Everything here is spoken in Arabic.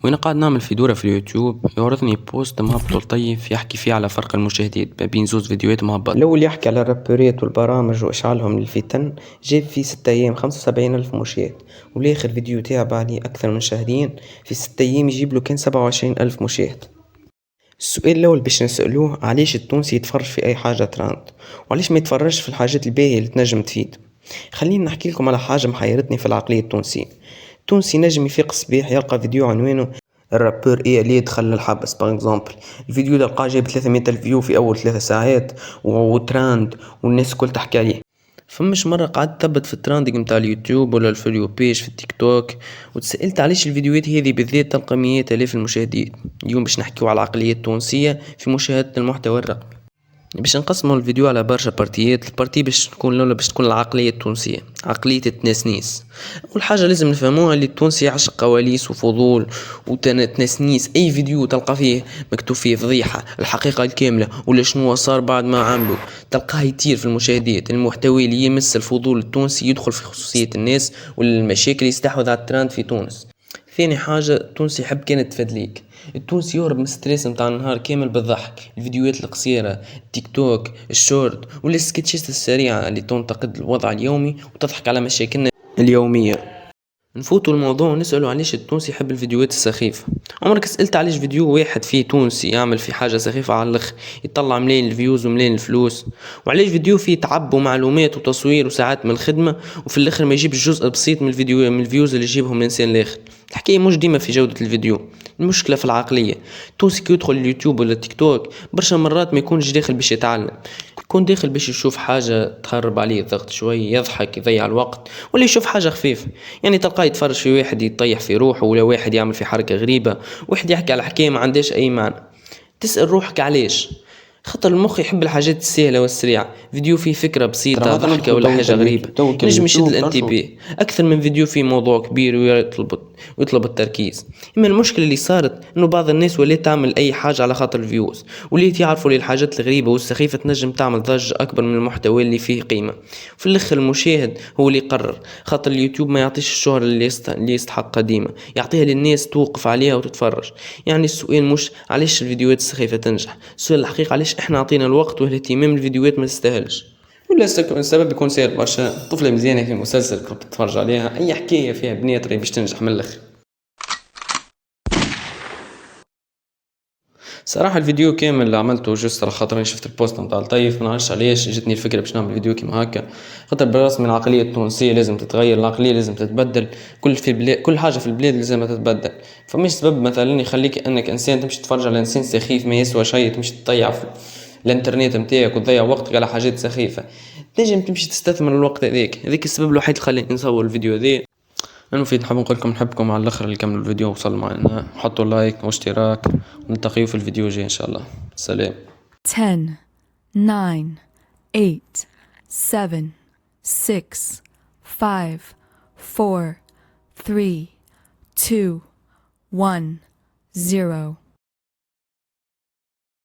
وانا قاعد نعمل في دورة في اليوتيوب يعرضني بوست مهبط لطيف يحكي فيه على فرق المشاهدين ما بين زوز فيديوهات مهبط. الأول يحكي على الرابورات والبرامج وإشعالهم للفتن، جاب في 6 أيام 75 ألف مشاهد، والآخر فيديو تاع بعديه أكثر من شهرين في 6 أيام يجيب له كان 27 ألف مشاهد. السؤال الأول باش نسألوه علاش التونسي يتفرج في أي حاجة تراند، وعلاش ما يتفرجش في الحاجات الباهية اللي تنجم تفيد. خليني نحكي لكم على حاجة محيرتني في العقلية التونسية. التونسي نجم يفيق صباح يلقى فيديو عنوانه الرابور ايه اللي دخل الحبس باغ اكزومبل، الفيديو ده لقاه جايب 300 الف فيو في اول 3 ساعات وتراند والناس الكل تحكي عليه. فمش مرة قعدت ثبت في التراندنج متاع اليوتيوب ولا الفيديو بيج في التيك توك وتسألت علاش الفيديوهات هذه بالذات تلقى مئات الاف المشاهدين. اليوم باش نحكيو على العقلية التونسية في مشاهدة المحتوى الرقمي. باش نقسموا الفيديو على برشا بارتيات. البارتي باش تكون الاولى باش تكون العقليه التونسيه، عقليه التنسنيس. اول حاجه لازم نفهموها اللي التونسي يعشق قواليس وفضول وتنسنيس. اي فيديو تلقى فيه مكتوب فيه فضيحه، الحقيقه الكامله، ولا شنو صار بعد ما عملوا، تلقاه يطير في المشاهدات. المحتوى اللي يمس الفضول التونسي يدخل في خصوصيه الناس والمشاكل يستحوذ على الترند في تونس. ثاني حاجة التونسي يحب كانت تفدليك. التونسي يهرب من الستريس متاع النهار كامل بالضحك. الفيديوهات القصيرة، التيك توك، الشورت ولا السكتشات السريعة اللي تنتقد الوضع اليومي وتضحك على مشاكلنا اليومية. نفوتوا الموضوع ونسألوا علاش التونسي يحب الفيديوهات السخيفة. عمرك سألت علاش فيديو واحد فيه تونسي يعمل في حاجة سخيفة على الاخر يطلع ملايين الفيوز وملايين الفلوس؟ وعلاش فيديو فيه تعب ومعلومات وتصوير وساعات من الخدمة وفي الاخر ما يجيبش جزء بسيط من الفيديو من الفيوز اللي يجيبهم الانسان الاخر؟ الحكاية مش ديما في جودة الفيديو، المشكلة في العقلية. التونسي كي يدخل اليوتيوب ولا التيك توك برشا مرات ما يكونش داخل باش يتعلم، يكون داخل باش يشوف حاجة تخرب عليه الضغط شوي، يضحك، يضيع الوقت، ولا يشوف حاجة خفيفة. يعني تلقاه يتفرج في واحد يطيح في روحه، ولا واحد يعمل في حركة غريبة، واحد يحكي على حكاية ما عندهاش أي معنى. تسأل روحك علاش؟ خاطر المخ يحب الحاجات السهلة والسريعة. فيديو فيه فكرة بسيطة، ضحكة ولا حاجة غريبة، نجم يشد الانتباه أكثر من فيديو فيه موضوع كبير ويطلب التركيز. إما المشكلة اللي صارت إنه بعض الناس ولات تعمل أي حاجة على خاطر الفيوز، وليت يعرفوا لي الحاجات الغريبة والسخيفة تنجم تعمل ضجة أكبر من المحتوى اللي فيه قيمة. في الآخر المشاهد هو اللي يقرر، خاطر اليوتيوب ما يعطيش الشهرة اللي يستحقها ديما، يعطيها للناس توقف عليها وتتفرج. يعني السؤال مش علاش الفيديوهات السخيفة تنجح، السؤال الحقيقة علاش احنا عطينا الوقت والاهتمام الفيديوهات ما تستاهلش. ولا السبب يكون سهل برشا. طفلة مزيانة في مسلسل كنت تتفرج عليها، أي حكاية فيها بنات باش تنجح من الآخر. صراحة الفيديو كامل اللي عملته جست على خاطر شفت البوست نتاع الطيف، ما نعرفش علاش جتني الفكرة باش نعمل فيديو كيما هكا. خاطر بالرسم العقلية التونسية لازم تتغير، العقلية لازم تتبدل. كل حاجة في البلاد لازم تتبدل. فمش سبب مثلا يخليك انك انسان تمشي تتفرج على انسان سخيف ما يسوى شيء تمشي تضيع في الانترنت متاعك وتضيع وقتك على حاجات سخيفة. تنجم تمشي تستثمر الوقت هذاك السبب الوحيد اللي خلاني نصور الفيديو ذا. المفيد نحب نقول لكم نحبكم على الاخر اللي كملوا الفيديو وصلوا معنا، حطوا لايك واشتراك ونلتقيو في الفيديو الجاي ان شاء الله. سلام. 10 9 8 7 6 5 4 3 2 1 0